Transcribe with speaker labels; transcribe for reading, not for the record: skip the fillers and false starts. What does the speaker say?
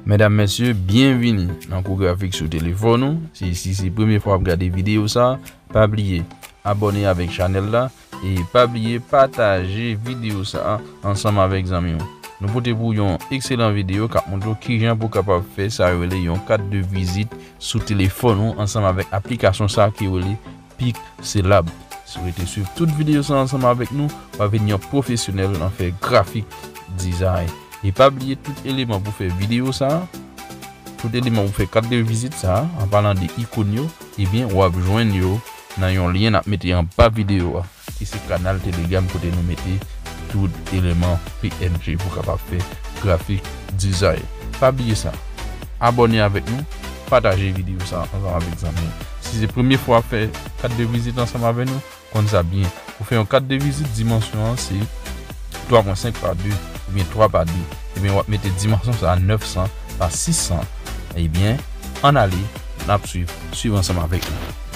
Speaker 1: Mesdames, messieurs, bienvenue dans le graphique sur téléphone. Si c'est la première fois que vous regardez vidéo ça, pas oublier abonner avec channel là et pas oublier partager vidéo ça ensemble avec les amis. Nous portons pour une excellente vidéo qui montre kijan pour capable faire ça un cadre de visite sur téléphone ensemble avec application ça qui est Pixelab. Si vous voulez suivre toute vidéo ça ensemble avec nous, on va venir professionnel en faire graphique design. Et pas oublier tout élément pour faire vidéo ça, tout élément pour faire carte de visite ça, en parlant des icônes, et bien on va joindre yo dans un lien à mettre en bas vidéo qui c'est canal Telegram pour nous mettre tout élément PNG pour capable faire graphique design. Pas oublier ça. Abonnez avec nous, partagez vidéo ça ensemble avec les amis. Si c'est la première fois faire carte de visite ensemble avec nous, comme ça bien. Pour faire une carte de visite dimension c'est 3.5 par 2 ou bien 3 par 2. Et bien on va mettre dimension à 900 par 600. Et bien en aller, on suivre ensemble avec nous.